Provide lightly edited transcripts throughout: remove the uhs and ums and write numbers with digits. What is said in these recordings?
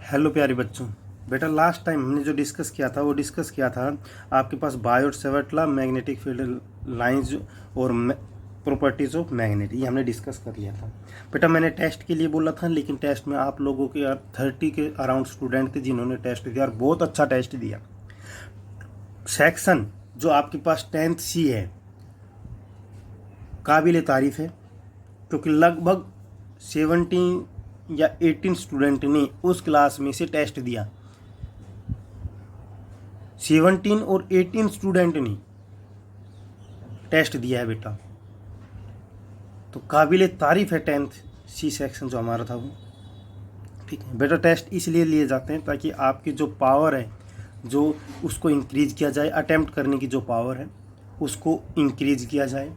Hello प्यारे बच्चों। बेटा लास्ट टाइम हमने जो डिस्कस किया था आपके पास Biot Savart law, magnetic field lines और प्रॉपर्टीज ऑफ मैग्नेट, ये हमने डिस्कस कर लिया था। बेटा मैंने टेस्ट के लिए बोला था, लेकिन टेस्ट में आप लोगों के 30 के अराउंड स्टूडेंट थे जिन्होंने टेस्ट दिया और बहुत अच्छा टेस्ट दिया। सेक्शन जो आपके पास 10th सी है, काबिल तारीफ है, क्योंकि लगभग 17 या 18 स्टूडेंट ने उस क्लास में से टेस्ट दिया। 17 और 18 स्टूडेंट ने टेस्ट दिया है बेटा, तो काबिल तारीफ है 10th सी सेक्शन जो हमारा था वो। ठीक है बेटा, टेस्ट इसलिए लिए जाते हैं ताकि आपकी जो पावर है जो उसको इंक्रीज किया जाए, अटेम्प्ट करने की जो पावर है उसको इंक्रीज किया जाए,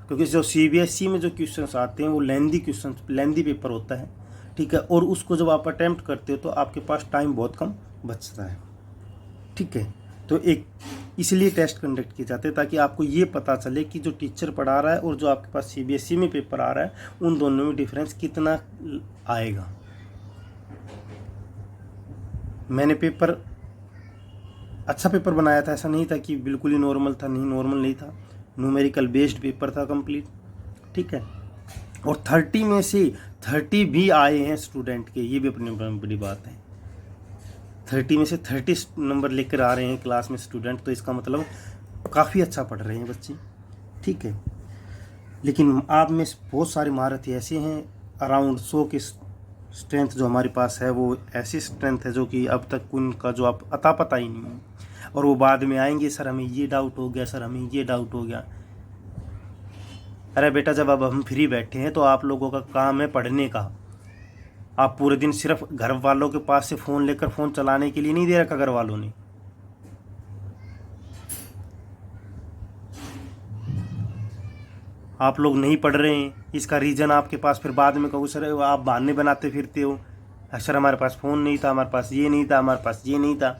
क्योंकि जो सीबीएसई में जो क्वेश्चंस आते हैं वो लेंदी पेपर होता है। ठीक है, और उसको जब आप अटेम्प्ट करते हो तो आपके पास टाइम बहुत कम बचता है। ठीक है, तो एक इसलिए टेस्ट कंडक्ट किए जाते हैं ताकि आपको ये पता चले कि जो टीचर पढ़ा रहा है और जो आपके पास सीबीएसई में पेपर आ रहा है उन दोनों में डिफरेंस कितना आएगा। मैंने पेपर अच्छा पेपर बनाया था, ऐसा नहीं था कि बिल्कुल ही नॉर्मल था, नहीं नॉर्मल नहीं था, न्यूमेरिकल बेस्ड पेपर था कंप्लीट। ठीक है, और 30 में से 30 भी आए हैं स्टूडेंट के, ये भी अपनी बड़ी बात है। 30 में से 30 नंबर लेकर आ रहे हैं क्लास में स्टूडेंट, तो इसका मतलब काफ़ी अच्छा पढ़ रहे हैं बच्चे। ठीक है, लेकिन आप में बहुत सारे महारथी ऐसे हैं, अराउंड 100 की स्ट्रेंथ जो हमारे पास है वो ऐसी स्ट्रेंथ है जो कि अब तक उनका जो आप अता पता ही नहीं है, और वो बाद में आएंगे सर हमें ये डाउट हो गया, सर हमें ये डाउट हो गया। अरे बेटा, जब अब हम फ्री बैठे हैं तो आप लोगों का काम है पढ़ने का। आप पूरे दिन सिर्फ घर वालों के पास से फ़ोन लेकर फ़ोन चलाने के लिए नहीं दे रखा घर वालों ने। आप लोग नहीं पढ़ रहे हैं, इसका रीज़न आपके पास फिर बाद में कहो सर आप बहाने बनाते फिरते हो, सर हमारे पास फ़ोन नहीं था, हमारे पास ये नहीं था, हमारे पास ये नहीं था।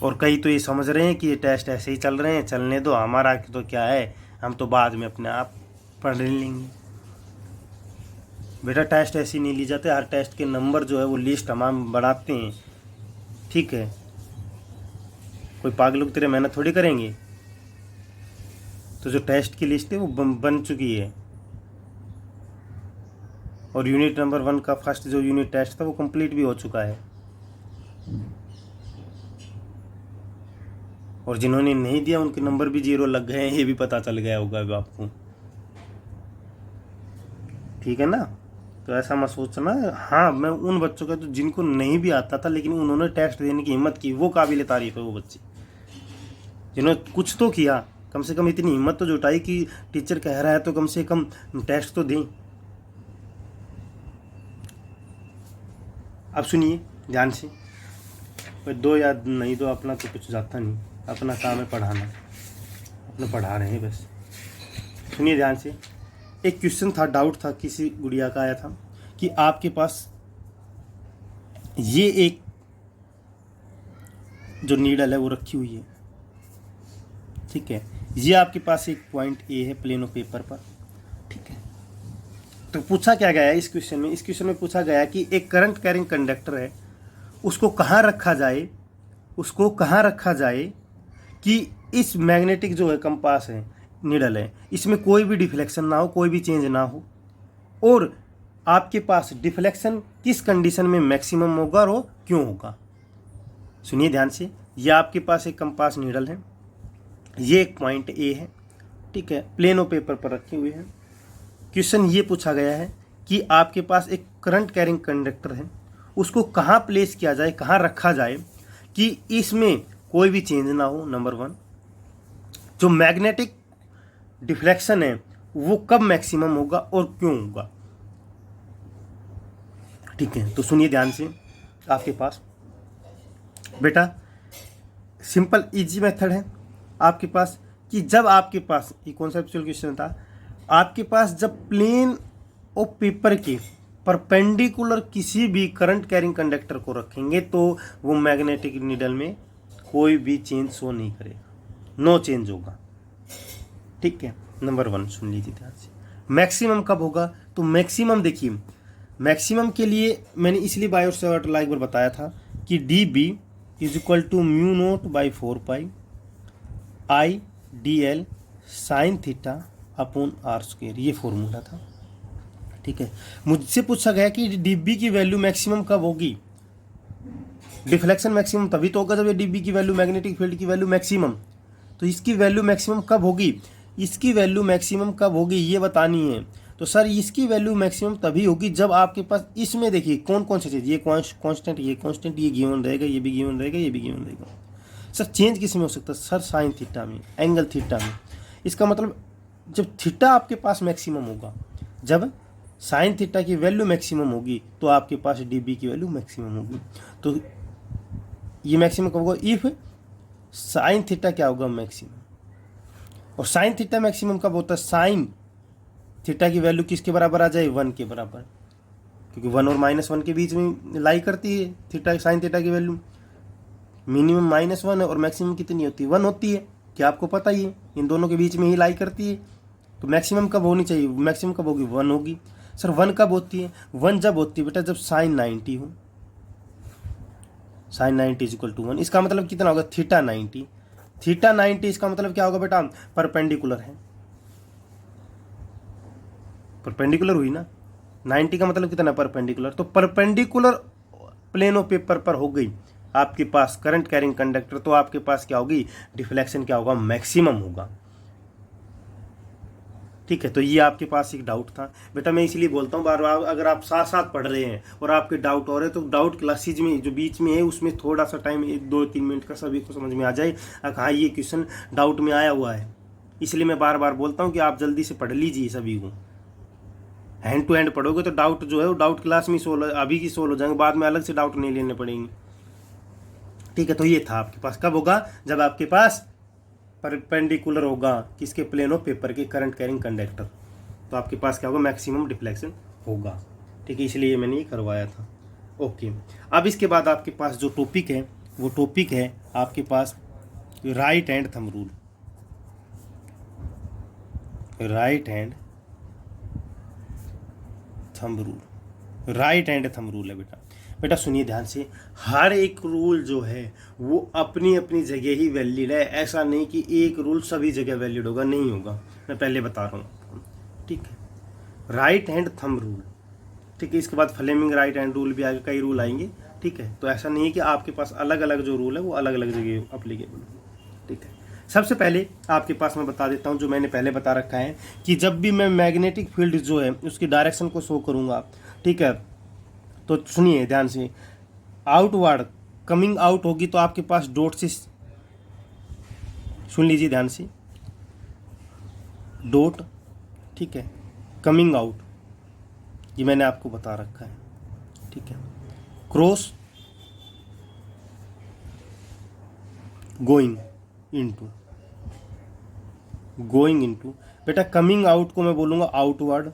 और कई तो ये समझ रहे हैं कि ये टेस्ट ऐसे ही चल रहे हैं, चलने दो, हमारा तो क्या है, हम तो बाद में अपने आप पढ़ लेंगे। बेटा टेस्ट ऐसे नहीं ली जाते, हर टेस्ट के नंबर जो है वो लिस्ट हम बनाते हैं। ठीक है, कोई पागल लोग तेरे मेहनत थोड़ी करेंगे। तो जो टेस्ट की लिस्ट है वो बन चुकी है, और यूनिट नंबर 1 का फर्स्ट जो यूनिट टेस्ट था वो कंप्लीट भी हो चुका है, और जिन्होंने नहीं दिया उनके नंबर भी 0 लग गए हैं, ये भी पता चल गया होगा अब आपको। ठीक है ना, तो ऐसा मत सोचना। हाँ, मैं उन बच्चों का तो जिनको नहीं भी आता था लेकिन उन्होंने टेस्ट देने की हिम्मत की, वो काबिल तारीफ है वो बच्चे जिन्होंने कुछ तो किया, कम से कम इतनी हिम्मत तो जुटाई कि टीचर कह रहा है तो कम से कम टेस्ट तो दें। अब सुनिए ध्यान से, कोई दो या नहीं दो अपना तो कुछ जाता नहीं, अपना काम है पढ़ाना, अपना पढ़ा रहे हैं बस। सुनिए ध्यान से, एक क्वेश्चन था, डाउट था, किसी गुड़िया का आया था कि आपके पास ये एक जो नीडल है वो रखी हुई है। ठीक है, ये आपके पास एक पॉइंट ए है प्लेन ऑफ पेपर पर। ठीक है, तो पूछा क्या गया है इस क्वेश्चन में, पूछा गया कि एक करंट कैरिंग कंडक्टर है, उसको कहाँ रखा जाए कि इस मैग्नेटिक जो है कंपास है, नीडल है, इसमें कोई भी डिफ्लेक्शन ना हो, कोई भी चेंज ना हो, और आपके पास डिफ्लेक्शन किस कंडीशन में मैक्सिमम होगा और वो क्यों होगा। सुनिए ध्यान से, ये आपके पास एक कंपास नीडल है, ये एक पॉइंट ए है। ठीक है, प्लेन ऑफ पेपर पर रखी हुई है। क्वेश्चन ये पूछा गया है कि आपके पास एक करंट कैरिंग कंडक्टर है, उसको कहाँ प्लेस किया जाए, कहाँ रखा जाए कि इसमें कोई भी चेंज ना हो। नंबर 1, जो मैग्नेटिक डिफ्लेक्शन है वो कब मैक्सिमम होगा और क्यों होगा। ठीक है, तो सुनिए ध्यान से, आपके पास बेटा सिंपल इजी मेथड है आपके पास कि जब आपके पास, ये कॉन्सेप्चुअल क्वेश्चन था, आपके पास जब प्लेन ऑफ पेपर के परपेंडिकुलर किसी भी करंट कैरिंग कंडक्टर को रखेंगे तो वो मैग्नेटिक नीडल में कोई भी चेंज शो नहीं करेगा, नो चेंज होगा। ठीक है, नंबर 1 सुन लीजिए ध्यान से। मैक्सिमम कब होगा? तो मैक्सिमम देखिए, मैक्सिमम के लिए मैंने इसलिए बायोट सेवर्ट ला एक बार बताया था कि D B is equal to mu naught by 4 pi I D L sine theta upon R square, ये फॉर्मूला था। ठीक है, मुझसे पूछा गया कि डी बी की वैल्यू मैक्सिमम कब होगी? डिफ्लेक्शन मैक्सिमम तभी तो होगा जब ये डी बी की वैल्यू, मैग्नेटिक फील्ड की वैल्यू मैक्सिमम। तो इसकी वैल्यू मैक्सिमम कब होगी? इसकी वैल्यू मैक्सिमम कब होगी ये बतानी है। तो सर इसकी वैल्यू मैक्सिमम तभी होगी जब आपके पास इसमें देखिए कौन कौन सी चीज़, ये कांस्टेंट, ये कांस्टेंट, ये गिवन रहेगा, ये भी गिवन रहेगा, ये भी गिवन रहेगा। सर चेंज किस में हो सकता है? सर साइन थीटा में, एंगल थीटा में। इसका मतलब जब थीटा आपके पास मैक्सिमम होगा, जब साइन थीटा की वैल्यू मैक्सिमम होगी तो आपके पास डी बी की वैल्यू मैक्सिमम होगी। तो ये मैक्सिमम कब होगा? इफ साइन थीटा क्या होगा? मैक्सिमम। और साइन थीटा मैक्सिमम कब होता है? साइन थीटा की वैल्यू किसके बराबर आ जाए? 1 के बराबर, क्योंकि 1 और -1 के बीच में लाई करती है थीटा, साइन थीटा की वैल्यू। मिनिमम -1 है और मैक्सिमम कितनी होती है? 1 होती है, क्या आपको पता ही है? इन दोनों के बीच में ही लाई करती है। तो मैक्सिमम कब होनी चाहिए? मैक्सिमम कब होगी? 1 होगी। सर 1 कब होती है? 1 जब होती है बेटा जब साइन 90 हो, साइन 90 इज इक्वल टू 1। इसका मतलब कितना होगा? थीटा 90। थीटा 90 इसका मतलब क्या होगा बेटा? परपेंडिकुलर है, परपेंडिकुलर हुई ना। 90 का मतलब कितना? परपेंडिकुलर। तो परपेंडिकुलर प्लेन ऑफ पेपर पर हो गई आपके पास करंट कैरिंग कंडक्टर, तो आपके पास क्या होगी? डिफ्लेक्शन क्या होगा? मैक्सिमम होगा। ठीक है, तो ये आपके पास एक डाउट था बेटा। मैं इसलिए बोलता हूँ बार बार, अगर आप साथ साथ पढ़ रहे हैं और आपके डाउट हो रहे हैं तो डाउट क्लासेज में जो बीच में है उसमें थोड़ा सा टाइम 2-3 मिनट का सभी को समझ में आ जाए, हाँ ये क्वेश्चन डाउट में आया हुआ है। इसलिए मैं बार बार बोलता हूँ कि आप जल्दी से पढ़ लीजिए सभी को। हैंड टू हैंड पढ़ोगे तो डाउट जो है वो डाउट क्लास में सोल्व, अभी की सोल्व हो जाएंगे, बाद में अलग से डाउट नहीं लेने पड़ेंगे। ठीक है, तो ये था आपके पास कब होगा? जब आपके पास परपेंडिकुलर होगा किसके? प्लेन ऑफ पेपर के करंट कैरिंग कंडक्टर, तो आपके पास क्या होगा? मैक्सिमम डिफ्लेक्शन होगा। ठीक है, इसलिए मैंने ये करवाया था। ओके, अब इसके बाद आपके पास जो टॉपिक है वो टॉपिक है आपके पास right hand thumb rule. Right hand thumb rule, right hand thumb rule है बेटा। बेटा सुनिए ध्यान से, हर एक रूल जो है वो अपनी अपनी जगह ही वैलिड है। ऐसा नहीं कि एक रूल सभी जगह वैलिड होगा, नहीं होगा, मैं पहले बता रहा हूँ। ठीक है, राइट हैंड थंब रूल। ठीक है, इसके बाद फ्लेमिंग राइट हैंड रूल भी आएगा, कई रूल आएंगे। ठीक है, तो ऐसा नहीं है कि आपके पास अलग अलग जो रूल है वो अलग अलग जगह अप्लीकेबल है। ठीक है, सबसे पहले आपके पास मैं बता देता हूँ जो मैंने पहले बता रखा है कि जब भी मैं मैग्नेटिक फील्ड जो है उसकी डायरेक्शन को शो करूँगा, ठीक है, तो सुनिए ध्यान से, आउटवर्ड कमिंग आउट होगी तो आपके पास डॉट से, सुन लीजिए ध्यान से, डॉट, ठीक है, कमिंग आउट ये मैंने आपको बता रखा है। ठीक है, cross, going into, going into. बेटा कमिंग आउट को मैं बोलूँगा आउटवर्ड,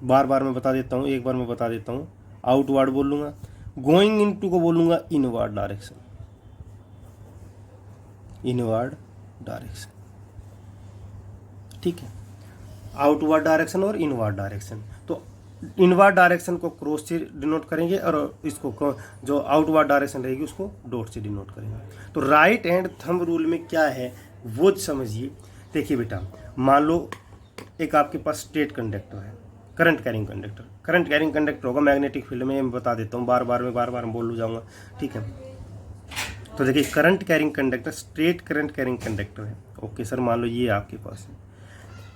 बार बार मैं बता देता हूँ, एक बार मैं बता देता हूँ, आउटवर्ड बोलूँगा। गोइंग इनटू को बोलूँगा इनवर्ड डायरेक्शन, इनवर्ड डायरेक्शन। ठीक है, आउटवर्ड डायरेक्शन और इनवर्ड डायरेक्शन। तो इनवर्ड डायरेक्शन को क्रॉस से डिनोट करेंगे और इसको जो आउटवर्ड डायरेक्शन रहेगी उसको डॉट से डिनोट करेंगे। तो राइट हैंड थंब रूल में क्या है वो समझिए। देखिए बेटा, मान लो एक आपके पास स्ट्रेट कंडक्टर है, current carrying conductor, current carrying conductor होगा मैग्नेटिक फील्ड में, मैं बता देता हूँ, बार बार बोल जाऊँगा। ठीक है, तो देखिए current carrying conductor straight current carrying conductor है। ओके सर, मान लो ये आपके पास है।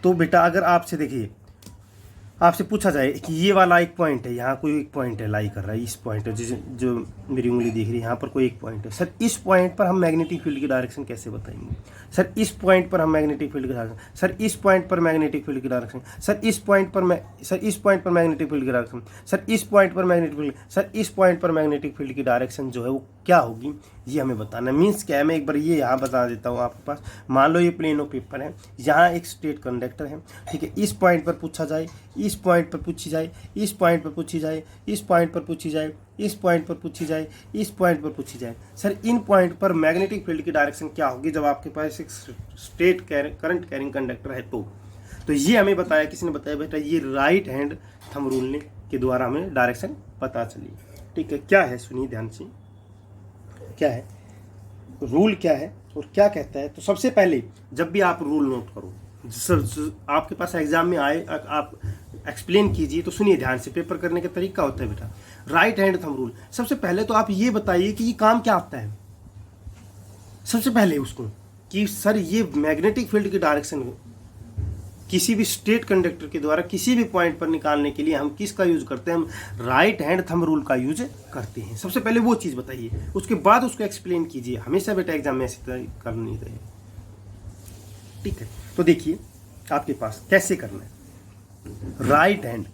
तो बेटा अगर आपसे देखिए, आपसे पूछा जाए कि ये वाला एक पॉइंट है, यहाँ कोई एक पॉइंट है लाई कर रहा है, इस पॉइंट है जो मेरी उंगली दिख रही है, यहाँ पर कोई एक पॉइंट है। सर इस पॉइंट पर हम मैग्नेटिक फील्ड की डायरेक्शन कैसे बताएंगे? सर इस पॉइंट पर हम मैग्नेटिक फील्ड की डायरेक्शन, सर इस पॉइंट पर मैग्नेटिक फील्ड की डायरेक्शन, सर इस पॉइंट पर सर इस पॉइंट पर मैग्नेटिक फील्ड की डायरेक्शन, सर इस पॉइंट पर मैग्नेटिक फील्ड, सर इस पॉइंट पर मैग्नेटिक फील्ड की डायरेक्शन जो है वो क्या होगी ये हमें बताना। मीन्स क्या है, मैं एक बार ये यहाँ बता देता हूँ आपके पास। मान लो ये प्लेन ऑफ पेपर है, यहाँ एक स्ट्रेट कंडक्टर है, ठीक है, इस पॉइंट पर पूछा जाए, इस पॉइंट पर पूछी जाए, इस पॉइंट पर पूछी जाए, इस पॉइंट पर पूछी जाए, इस पॉइंट पर पूछी जाए, इस पॉइंट पर पूछी जाए। सर इन पॉइंट पर मैग्नेटिक फील्ड की डायरेक्शन क्या होगी जब आपके पास एक स्ट्रेट करंट कैरिंग कंडक्टर है? तो तो ये हमें बताया, किसने बताया बेटा, ये राइट हैंड थंब रूल ने के द्वारा हमें डायरेक्शन पता चली। ठीक है, क्या है सुनिए ध्यान से, क्या है रूल, क्या है और क्या कहता है। तो सबसे पहले जब भी आप रूल नोट करो, आपके पास एग्जाम में आए, आप एक्सप्लेन कीजिए, तो सुनिए ध्यान से। पेपर करने का तरीका होता है बेटा राइट हैंड थंब रूल। सबसे पहले तो आप ये बताइए कि ये काम क्या आता है, सबसे पहले उसको, कि सर ये मैग्नेटिक फील्ड की डायरेक्शन किसी भी स्टेट कंडक्टर के द्वारा किसी भी पॉइंट पर निकालने के लिए हम किसका यूज करते हैं, हम राइट हैंड थंब रूल का यूज करते हैं। सबसे पहले वो चीज बताइए, उसके बाद उसको एक्सप्लेन कीजिए। हमेशा बेटा एग्जाम में ऐसी तरह करनी रहे। ठीक है, तो देखिए आपके पास कैसे करना है। Right hand,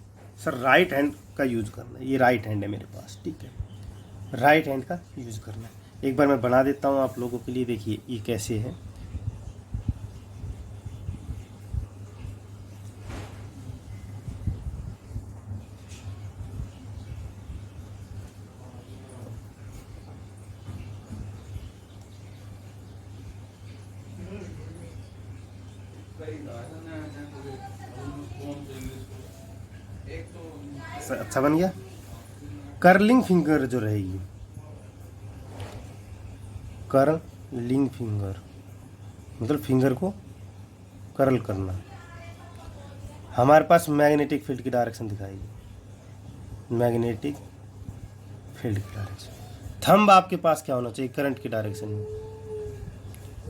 sir right hand का यूज करना है, ये राइट हैंड है मेरे पास। ठीक है, राइट हैंड का यूज करना है। एक बार मैं बना देता हूँ आप लोगों के लिए, देखिए ये कैसे है। अच्छा बन गया। कर्लिंग फिंगर जो रहेगी, कर्लिंग फिंगर मतलब फिंगर को कर्ल करना, हमारे पास मैग्नेटिक फील्ड की डायरेक्शन दिखाएगी, मैग्नेटिक फील्ड की डायरेक्शन। थंब आपके पास क्या होना चाहिए, करंट की डायरेक्शन में,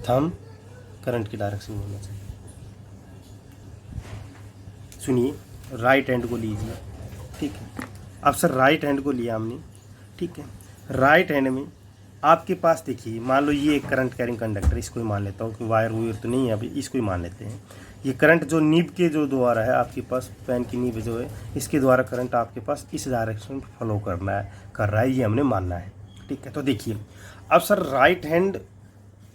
थंब करंट की डायरेक्शन में होना चाहिए। सुनिए, राइट हैंड को लीजिए। ठीक है, अब सर राइट हैंड को लिया हमने। ठीक है, राइट हैंड में आपके पास देखिए, मान लो ये एक करंट कैरिंग कंडक्टर, इसको ही मान लेता हूँ कि वायर वूयर तो नहीं है अभी, इसको ही मान लेते हैं। ये करंट जो नीब के जो द्वारा है आपके पास, पेन की नीब जो है इसके द्वारा करंट आपके पास इस डायरेक्शन में फॉलो कर रहा है, ये हमने मानना है। ठीक है, तो देखिए अब सर राइट हैंड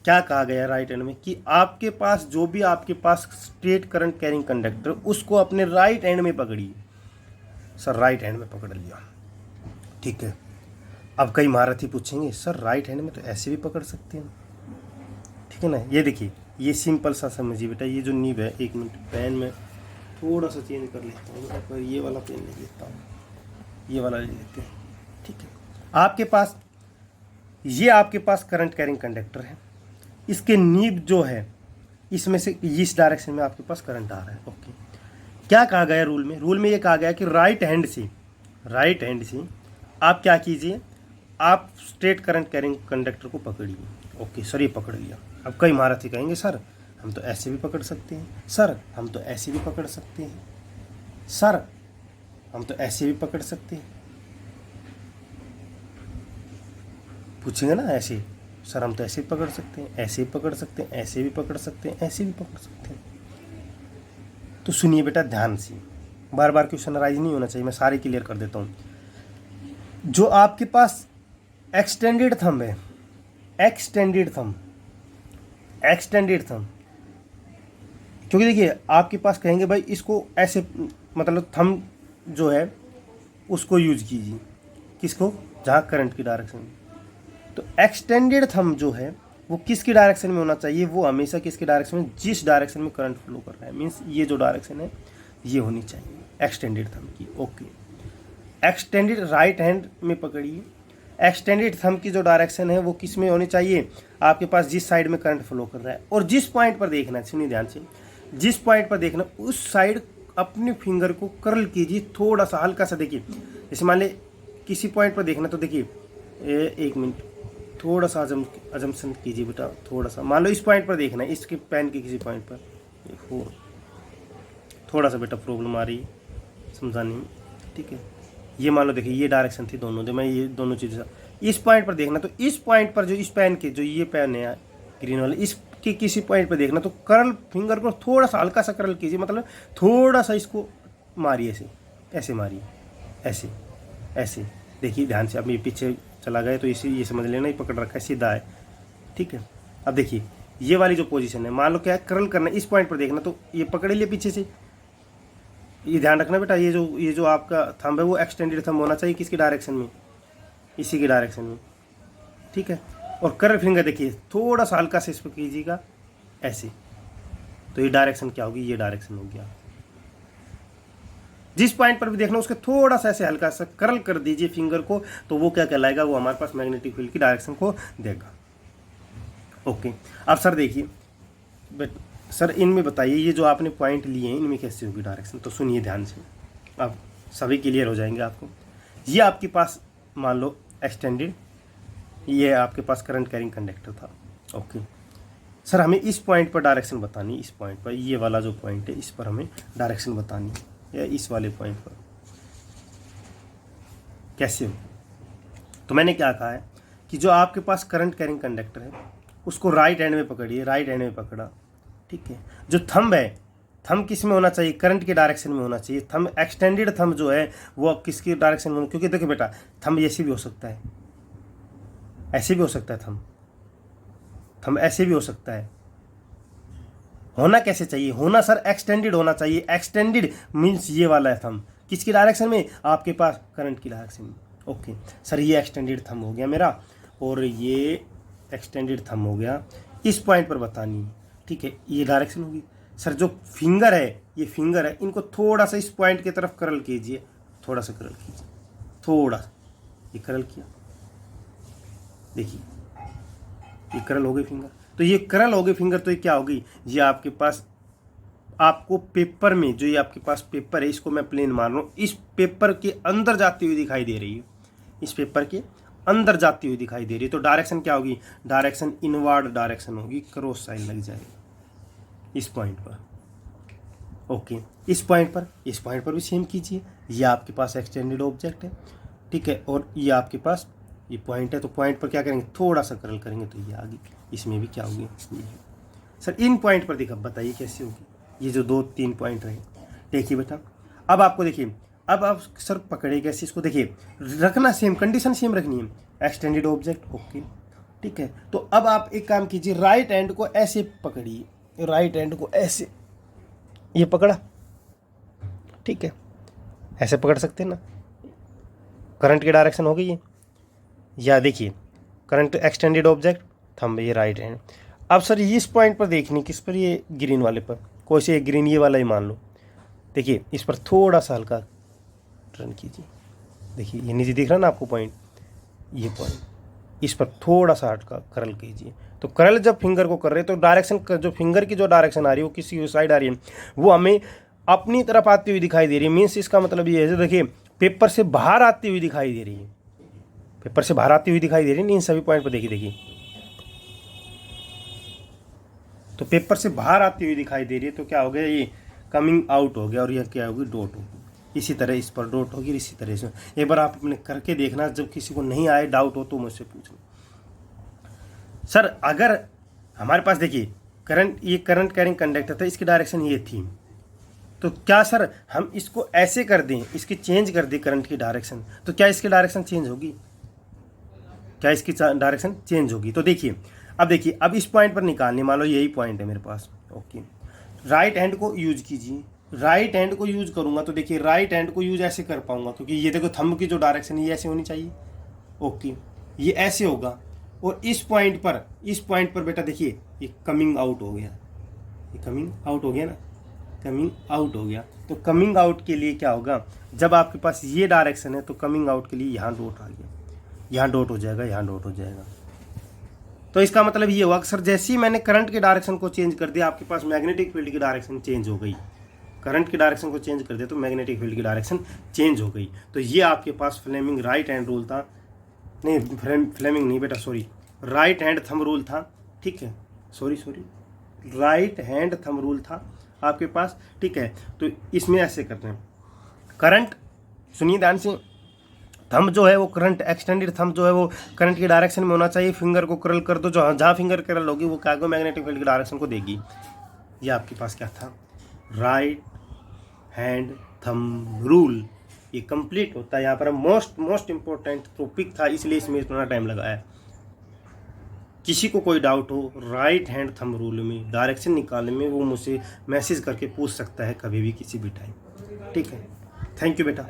क्या कहा गया है राइट हैंड में, कि आपके पास जो भी आपके पास स्ट्रेट करंट कैरिंग कंडक्टर, उसको अपने राइट हैंड में पकड़िए। सर राइट हैंड में पकड़ लिया। ठीक है, अब कई महारथी पूछेंगे सर राइट हैंड में तो ऐसे भी पकड़ सकते हैं। ठीक है ना, ये देखिए, ये सिंपल सा समझिए बेटा, ये जो नीब है, एक मिनट पेन में थोड़ा सा चेंज कर लेता हूँ, पर ये वाला पेन ले लेता हूँ, ये वाला ले लेते हैं। ठीक है, आपके पास ये आपके पास करंट कैरिंग कंडक्टर है, इसके नीब जो है इसमें से इस डायरेक्शन में आपके पास करंट आ रहा है। ओके, क्या कहा गया रूल में, रूल में ये कहा गया कि राइट हैंड से आप क्या कीजिए, आप स्ट्रेट करंट कैरिंग कंडक्टर को पकड़िए। ओके सर, ये पकड़ लिया। अब कई महारथी कहेंगे सर हम तो ऐसे भी पकड़ सकते हैं, सर हम तो ऐसे भी पकड़ सकते हैं, सर हम तो ऐसे भी पकड़ सकते हैं। पूछेंगे ना ऐसे, सर हम तो ऐसे भी पकड़ सकते हैं, ऐसे भी पकड़ सकते हैं, ऐसे भी पकड़ सकते हैं, ऐसे भी पकड़ सकते हैं। तो सुनिए बेटा ध्यान से, बार बार क्वेश्चन राइज नहीं होना चाहिए, मैं सारे क्लियर कर देता हूँ। जो आपके पास एक्सटेंडेड थंब है, एक्सटेंडेड थंब, क्योंकि देखिए आपके पास कहेंगे भाई इसको ऐसे, मतलब थंब जो है उसको यूज कीजिए, किसको, जहाँ करंट की डायरेक्शन। तो एक्सटेंडेड थंब जो है वो किसकी डायरेक्शन में होना चाहिए, वो हमेशा किसकी डायरेक्शन में, जिस डायरेक्शन में करंट फ्लो कर रहा है, मीन्स ये जो डायरेक्शन है ये होनी चाहिए एक्सटेंडेड थंब की। ओके, एक्सटेंडेड राइट हैंड में पकड़िए। एक्सटेंडेड थंब की जो डायरेक्शन है वो किस में होनी चाहिए, आपके पास जिस साइड में करंट फ्लो कर रहा है, और जिस पॉइंट पर देखना है, सुनिए ध्यान से, जिस पॉइंट पर देखना उस साइड अपने फिंगर को कर्ल कीजिए, थोड़ा सा हल्का सा। देखिए जैसे मान ले किसी पॉइंट पर देखना, तो देखिए एक मिनट, थोड़ा सा अजम्पशन कीजिए बेटा, थोड़ा सा मान लो इस पॉइंट पर देखना है, इसके पेन के किसी पॉइंट पर, थोड़ा सा बेटा प्रॉब्लम आ रही है समझाने में। ठीक है, ये मान लो देखिए ये डायरेक्शन थी दोनों दे, मैं ये दोनों चीज़ें इस पॉइंट पर देखना, तो इस पॉइंट पर जो इस पेन के जो ये पेन है ग्रीन वाले, इसके किसी पॉइंट पर देखना, तो कर्ल फिंगर को थोड़ा सा हल्का सा कर्ल कीजिए, मतलब थोड़ा सा इसको मारिए, ऐसे ऐसे मारिए, ऐसे ऐसे। देखिए ध्यान से, अब ये पीछे चला गया तो इसी ये समझ लेना, ये पकड़ रखा है, सीधा है। ठीक है, अब देखिए ये वाली जो पोजीशन है, मान लो क्या है, कर्ल करना, इस पॉइंट पर देखना, तो ये पकड़ लिया पीछे से। ये ध्यान रखना बेटा, ये जो आपका थंब है वो एक्सटेंडेड थंब होना चाहिए, किसकी डायरेक्शन में, इसी की डायरेक्शन में। ठीक है, और कर्ल फिंगर देखिए थोड़ा सा हल्का से इस पर कीजिएगा, ऐसे तो ये डायरेक्शन क्या होगी, ये डायरेक्शन हो गया। जिस पॉइंट पर भी देखना उसके थोड़ा सा ऐसे हल्का सा कर्ल कर दीजिए फिंगर को, तो वो क्या कहलाएगा, वो हमारे पास मैग्नेटिक फील्ड की डायरेक्शन को देगा। ओके, अब सर देखिए, सर इनमें बताइए ये जो आपने पॉइंट लिए हैं इनमें कैसे होगी डायरेक्शन। तो सुनिए ध्यान से, अब सभी क्लियर हो जाएंगे आपको। ये आपके पास मान लो एक्सटेंडेड, ये आपके पास करंट कैरिंग कंडक्टर था। ओके सर, हमें इस पॉइंट पर डायरेक्शन बतानी, इस पॉइंट पर, ये वाला जो पॉइंट है इस पर हमें डायरेक्शन बतानी है, या इस वाले पॉइंट पर कैसे हो। तो मैंने क्या कहा है कि जो आपके पास करंट कैरिंग कंडक्टर है उसको राइट हैंड में पकड़िए, राइट हैंड में पकड़ा, ठीक है। जो थंब है, थंब किस में होना चाहिए, करंट के डायरेक्शन में होना चाहिए। थंब एक्सटेंडेड थंब जो है वो अब किसकी डायरेक्शन में, क्योंकि देखो बेटा थंब ऐसे भी हो सकता है, ऐसे भी हो सकता है, थंब ऐसे भी हो सकता है। होना कैसे चाहिए, होना सर एक्सटेंडेड होना चाहिए। एक्सटेंडेड मीन्स ये वाला है थंब, किसकी डायरेक्शन में, आपके पास करंट की डायरेक्शन में। ओके सर, ये एक्सटेंडेड थंब हो गया मेरा, और ये एक्सटेंडेड थंब हो गया, इस पॉइंट पर बतानी है, ठीक है। ये डायरेक्शन होगी। सर जो फिंगर है, ये फिंगर है, इनको थोड़ा सा इस पॉइंट की तरफ करल कीजिए, थोड़ा सा करल कीजिए, थोड़ा सा, ये करल किया, देखिए ये करल हो गई फिंगर। तो ये करल हो गई फिंगर, तो ये क्या होगी, ये आपके पास, आपको पेपर में जो ये आपके पास पेपर है इसको मैं प्लेन मान रहा हूँ, इस पेपर के अंदर जाती हुई दिखाई दे रही है, इस पेपर के अंदर जाती हुई दिखाई दे रही है। तो डायरेक्शन क्या होगी, डायरेक्शन इनवर्ड डायरेक्शन होगी, क्रॉस साइन लग जाएगी इस पॉइंट पर। ओके, इस पॉइंट पर भी सेम कीजिए। ये आपके पास एक्सटेंडेड ऑब्जेक्ट है, ठीक है, और ये आपके पास ये पॉइंट है। तो पॉइंट पर क्या करेंगे, थोड़ा सा कर्ल करेंगे तो ये आगे, इसमें भी क्या होगी, ये। सर इन पॉइंट पर देखा, बताइए कैसे होगी, ये जो 2-3 पॉइंट रहे। देखिए बेटा, अब आपको देखिए, अब आप सर पकड़े कैसे इसको, देखिए रखना सेम, कंडीशन सेम रखनी है, एक्सटेंडेड ऑब्जेक्ट। ओके ठीक है, तो अब आप एक काम कीजिए, राइट हैंड को ऐसे पकड़िए, राइट हैंड को ऐसे, ये पकड़ा, ठीक है, ऐसे पकड़ सकते हैं ना, करंट की डायरेक्शन हो गई है। या देखिए करंट एक्सटेंडेड ऑब्जेक्ट, थंब, ये राइट हैंड। अब सर इस पॉइंट पर देखनी, किस पर, ये ग्रीन वाले पर, कोई से ग्रीन ये वाला ही मान लो। देखिए इस पर थोड़ा सा हल्का टर्न कीजिए, देखिए ये नीचे दिख रहा है ना आपको पॉइंट, ये पॉइंट, इस पर थोड़ा सा हटका करल कीजिए। तो करल जब फिंगर को कर रहे हैं तो डायरेक्शन, जो फिंगर की जो डायरेक्शन आ रही है वो किसी साइड आ रही है, वो हमें अपनी तरफ आती हुई दिखाई दे रही है। मीन्स इसका मतलब ये है, देखिए पेपर से बाहर आती हुई दिखाई दे रही है, पेपर से बाहर आती हुई दिखाई दे रही है इन सभी पॉइंट पर, देखिए तो पेपर से बाहर आती हुई दिखाई दे रही है। तो क्या हो गया, ये कमिंग आउट हो गया, और यह क्या होगी, डॉट होगी। इसी तरह इस पर डॉट होगी, इसी तरह से। एक बार आप अपने करके देखना, जब किसी को नहीं आए, डाउट हो तो मुझसे पूछना। सर अगर हमारे पास देखिए करंट, ये करंट कैरिंग कंडक्टर था, इसकी डायरेक्शन ये थी, तो क्या सर हम इसको ऐसे कर दें, इसकी चेंज कर दें करंट की डायरेक्शन, तो क्या इसकी डायरेक्शन चेंज होगी, क्या इसकी डायरेक्शन चेंज होगी। तो देखिए अब देखिए, अब इस पॉइंट पर निकालने, मान लो यही पॉइंट है मेरे पास। ओके, राइट हैंड को यूज कीजिए, राइट हैंड को यूज करूंगा तो देखिए राइट हैंड को यूज ऐसे कर पाऊंगा, क्योंकि ये देखो थंब की जो डायरेक्शन है ये ऐसे होनी चाहिए। ओके, ये ऐसे होगा, और इस पॉइंट पर बेटा देखिए ये कमिंग आउट हो गया, ये कमिंग आउट हो गया ना, कमिंग आउट हो गया। तो कमिंग आउट के लिए क्या होगा, जब आपके पास ये डायरेक्शन है तो कमिंग आउट के लिए यहाँ डॉट आ गया, यहाँ डॉट हो जाएगा, यहाँ डॉट हो जाएगा। तो इसका मतलब ये हुआ कि सर जैसे ही मैंने करंट की डायरेक्शन को चेंज कर दिया, आपके पास मैग्नेटिक फील्ड की डायरेक्शन चेंज हो गई। करंट की डायरेक्शन को चेंज कर दिया तो मैग्नेटिक फील्ड की डायरेक्शन चेंज हो गई। तो ये आपके पास फ्लेमिंग राइट हैंड रूल था, नहीं फ्लेमिंग नहीं बेटा, sorry, right hand thumb rule था, ठीक है, sorry right hand thumb rule था आपके पास, ठीक है। तो इसमें ऐसे करते हैं, करंट, सुनिए ध्यान से, थंब जो है वो करंट, एक्सटेंडेड थंब जो है वो करंट की डायरेक्शन में होना चाहिए। फिंगर को करल कर दो, जो जहाँ फिंगर करल होगी वो क्या, मैग्नेटिक फील्ड की डायरेक्शन को देगी। ये आपके पास क्या था, राइट हैंड थंब रूल, ये कंप्लीट होता है। यहाँ पर मोस्ट इम्पोर्टेंट टॉपिक था, इसलिए इसमें इतना टाइम लगाया। किसी को कोई डाउट हो राइट हैंड थंब रूल में डायरेक्शन निकालने में, वो मुझसे मैसेज करके पूछ सकता है कभी भी, किसी भी टाइम, ठीक है। थैंक यू बेटा।